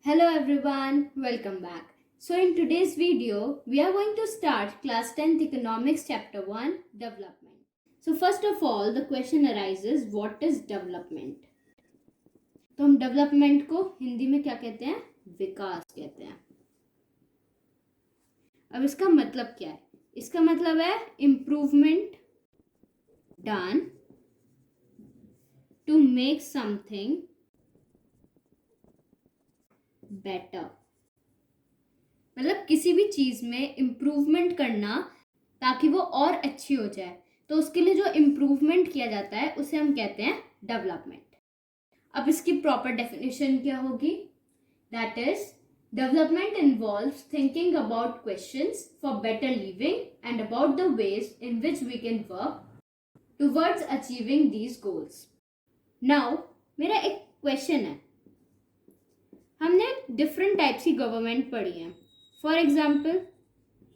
Hello everyone, welcome back. So in today's video, we are going to start class 10th economics chapter 1 development. So first of all, the question arises, what is development? तो हम development को हिंदी में क्या कहते हैं? विकास कहते हैं. अब इसका मतलब क्या है? इसका मतलब है improvement done to make something better. मतलब किसी भी चीज में इम्प्रूवमेंट करना ताकि वो और अच्छी हो जाए, तो उसके लिए जो इम्प्रूवमेंट किया जाता है उसे हम कहते हैं डेवलपमेंट. अब इसकी प्रॉपर डेफिनेशन क्या होगी? That is development involves thinking about questions for better living and about the ways in which we can work towards achieving these goals. Now मेरा एक क्वेश्चन है. हमने डिफरेंट टाइप्स की गवर्नमेंट पढ़ी है. For example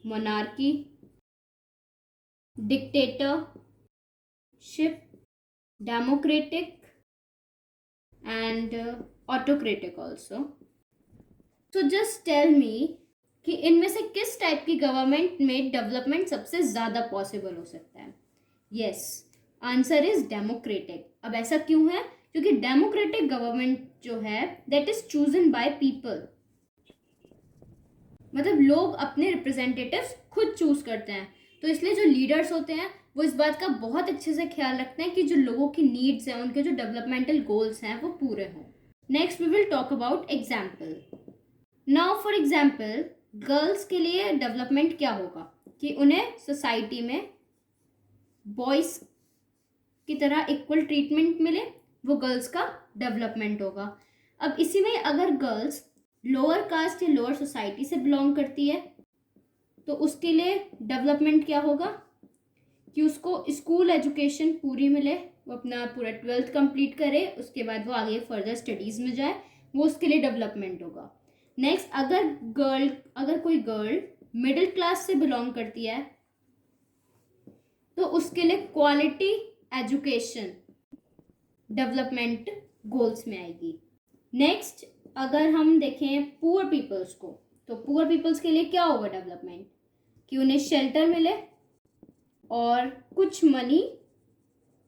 monarchy, dictatorship, democratic and autocratic also. So just tell me कि इनमें से किस टाइप की गवर्नमेंट में डेवलपमेंट सबसे ज़्यादा पॉसिबल हो सकता है? Yes, answer is democratic. अब ऐसा क्यों है? क्योंकि डेमोक्रेटिक गवर्नमेंट जो है that is chosen by people. मतलब लोग अपने रिप्रेजेंटेटिव्स खुद चूज करते हैं, तो इसलिए जो लीडर्स होते हैं वो इस बात का बहुत अच्छे से ख्याल रखते हैं कि जो लोगों की नीड्स हैं, उनके जो डेवलपमेंटल गोल्स हैं वो पूरे हों. Next we will talk about example. Now for example, girls के लिए डेवलपमेंट क्या होगा कि उन्हें सोसाइटी में बॉयज की तरह इक्वल ट्रीटमेंट मिले. वो गर्ल्स का डेवलपमेंट होगा. अब इसी में अगर गर्ल्स लोअर कास्ट या लोअर सोसाइटी से बिलोंग करती है तो उसके लिए डेवलपमेंट क्या होगा कि उसको स्कूल एजुकेशन पूरी मिले, वो अपना पूरा 12th कंप्लीट करे, उसके बाद वो आगे फर्दर स्टडीज़ में जाए, वो उसके लिए डेवलपमेंट होगा. नेक्स्ट, अगर कोई गर्ल मिडिल क्लास से बिलोंग करती है तो उसके लिए क्वालिटी एजुकेशन डेवलपमेंट गोल्स में आएगी. नेक्स्ट, अगर हम देखें पुअर पीपल्स को, तो पुअर पीपल्स के लिए क्या होगा डेवलपमेंट? कि उन्हें शेल्टर मिले और कुछ मनी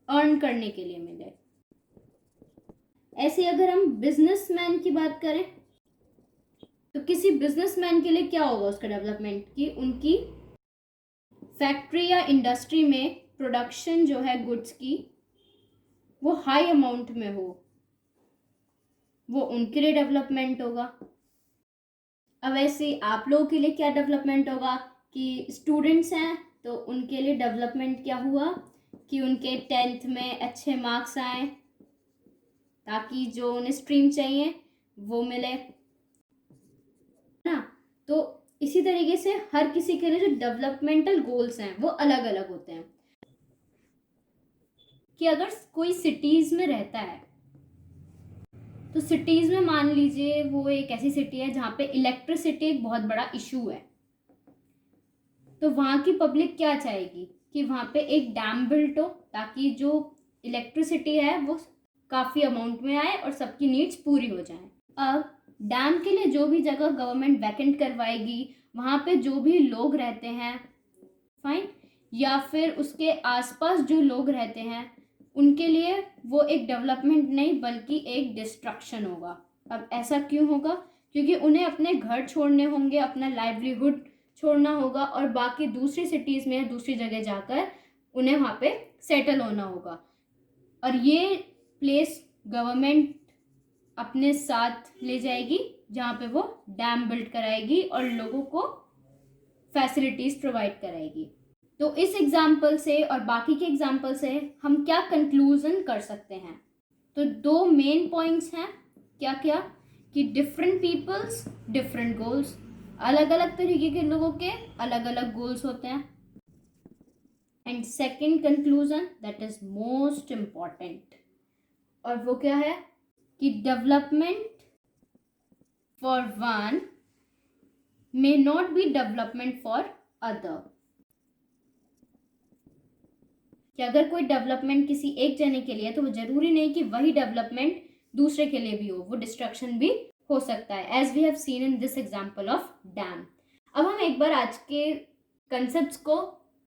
अर्न करने के लिए मिले. ऐसे अगर हम बिजनेसमैन की बात करें तो किसी बिजनेसमैन के लिए क्या होगा उसका डेवलपमेंट? कि उनकी फैक्ट्री या इंडस्ट्री में प्रोडक्शन जो है गुड्स की वो हाई अमाउंट में हो, वो उनके लिए डेवलपमेंट होगा. अब ऐसे आप लोगों के लिए क्या डेवलपमेंट होगा? कि स्टूडेंट्स हैं तो उनके लिए डेवलपमेंट क्या हुआ कि उनके 10th में अच्छे मार्क्स आए ताकि जो उन्हें स्ट्रीम चाहिए वो मिले ना. तो इसी तरीके से हर किसी के लिए जो डेवलपमेंटल गोल्स हैं वो अलग अलग होते हैं. कि अगर कोई सिटीज में रहता है तो सिटीज में मान लीजिए वो एक ऐसी सिटी है जहाँ पे इलेक्ट्रिसिटी एक बहुत बड़ा इशू है, तो वहाँ की पब्लिक क्या चाहेगी कि वहाँ पे एक डैम बिल्ट हो ताकि जो इलेक्ट्रिसिटी है वो काफ़ी अमाउंट में आए और सबकी नीड्स पूरी हो जाए. अब डैम के लिए जो भी जगह गवर्नमेंट वैकेंट करवाएगी, वहाँ पे जो भी लोग रहते हैं, फाइन, या फिर उसके आसपास जो लोग रहते हैं उनके लिए वो एक डेवलपमेंट नहीं बल्कि एक डिस्ट्रक्शन होगा. अब ऐसा क्यों होगा? क्योंकि उन्हें अपने घर छोड़ने होंगे, अपना लाइवलीहुड छोड़ना होगा और बाकी दूसरी सिटीज़ में दूसरी जगह जाकर उन्हें वहाँ पे सेटल होना होगा. और ये प्लेस गवर्नमेंट अपने साथ ले जाएगी जहाँ पे वो डैम बिल्ड कराएगी और लोगों को फैसिलिटीज़ प्रोवाइड कराएगी. तो इस एग्जाम्पल से और बाकी के एग्जाम्पल से हम क्या कंक्लूजन कर सकते हैं? तो दो मेन पॉइंट्स हैं. क्या क्या? कि डिफरेंट पीपल्स डिफरेंट गोल्स, अलग अलग तरीके के लोगों के अलग अलग गोल्स होते हैं. And second conclusion that is most important, और वो क्या है? कि development for one may not be development for other. कि अगर कोई डेवलपमेंट किसी एक जने के लिए तो वो जरूरी नहीं कि वही डेवलपमेंट दूसरे के लिए भी हो, वो डिस्ट्रक्शन भी हो सकता है, as we have seen in this example of dam. अब हम एक बार आज के कंसेप्ट्स को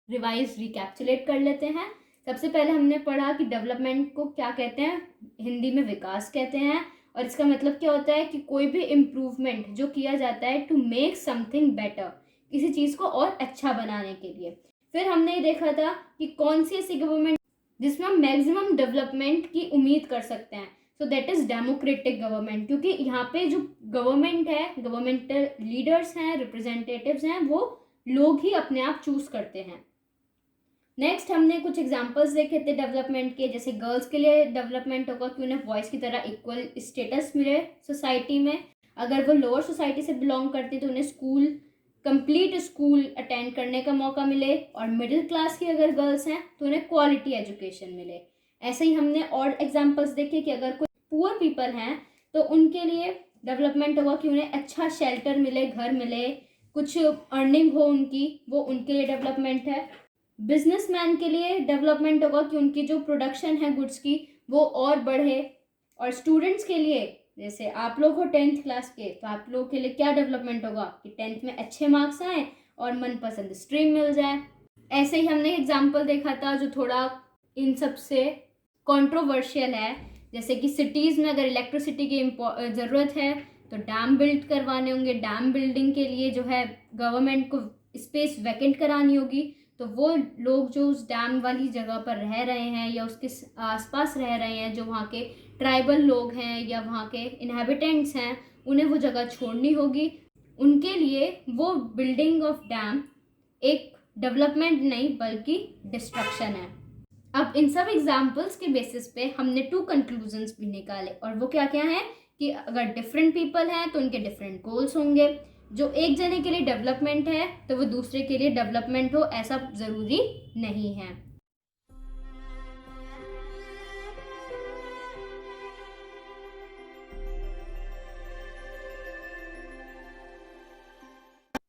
रिवाइज रिकैप्चुलेट कर लेते हैं। सबसे पहले हमने पढ़ा कि डेवलपमेंट को क्या कहते हैं, हिंदी में विकास कहते हैं, और इसका मतलब क्या होता है कि कोई भी इम्प्रूवमेंट जो किया जाता है टू मेक समथिंग बेटर, किसी चीज़ को और अच्छा बनाने के लिए। फिर हमने ये देखा था कि कौन सी ऐसी गवर्नमेंट जिसमें हम मैक्सिमम डेवलपमेंट की उम्मीद कर सकते हैं, so that is democratic government, क्योंकि यहाँ पे जो गवर्नमेंट है, गवर्नमेंटल लीडर्स हैं, रिप्रेजेंटेटिव्स हैं, वो लोग ही अपने आप चूज करते हैं। नेक्स्ट हमने कुछ एग्जांपल्स देखे थे डेवलपमेंट के, जैसे गर्ल्स के लिए डेवलपमेंट होगा कि उन्हें बॉयज़ की तरह इक्वल स्टेटस मिले सोसाइटी में। अगर वो लोअर सोसाइटी से बिलोंग करती तो उन्हें स्कूल, कंप्लीट स्कूल अटेंड करने का मौका मिले, और मिडिल क्लास की अगर गर्ल्स हैं तो उन्हें क्वालिटी एजुकेशन मिले। ऐसे ही हमने और एग्जाम्पल्स देखे कि अगर कोई पुअर पीपल हैं तो उनके लिए डेवलपमेंट होगा कि उन्हें अच्छा शेल्टर मिले, घर मिले, कुछ अर्निंग हो उनकी, वो उनके लिए डेवलपमेंट है। बिजनेसमैन के लिए डेवलपमेंट होगा कि उनकी जो प्रोडक्शन है गुड्स की वो और बढ़े। और स्टूडेंट्स के लिए, जैसे आप लोग हो 10th क्लास के, तो आप लोगों के लिए क्या डेवलपमेंट होगा कि 10th में अच्छे मार्क्स आए और मनपसंद स्ट्रीम मिल जाए। ऐसे ही हमने एग्जाम्पल देखा था जो थोड़ा इन सब से कंट्रोवर्शियल है, जैसे कि सिटीज़ में अगर इलेक्ट्रिसिटी की ज़रूरत है तो डैम बिल्ड करवाने होंगे। डैम बिल्डिंग के लिए जो है गवर्नमेंट को स्पेस वैकेंट करानी होगी, तो वो लोग जो उस डैम वाली जगह पर रह रहे हैं या उसके आसपास रह रहे हैं, जो वहाँ के ट्राइबल लोग हैं या वहाँ के इनहेबिटेंट्स हैं, उन्हें वो जगह छोड़नी होगी। उनके लिए वो बिल्डिंग ऑफ डैम एक डेवलपमेंट नहीं बल्कि डिस्ट्रक्शन है। अब इन सब एग्जाम्पल्स के बेसिस पे हमने 2 कंक्लूजन्स भी निकाले, और वो क्या क्या हैं कि अगर डिफरेंट पीपल हैं तो उनके डिफरेंट गोल्स होंगे। जो एक जने के लिए डेवलपमेंट है तो वो दूसरे के लिए डेवलपमेंट हो ऐसा ज़रूरी नहीं है।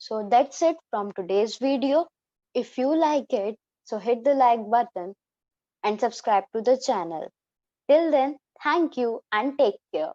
So that's it from today's video. If you like it, so hit the like button and subscribe to the channel. Till then, thank you and take care.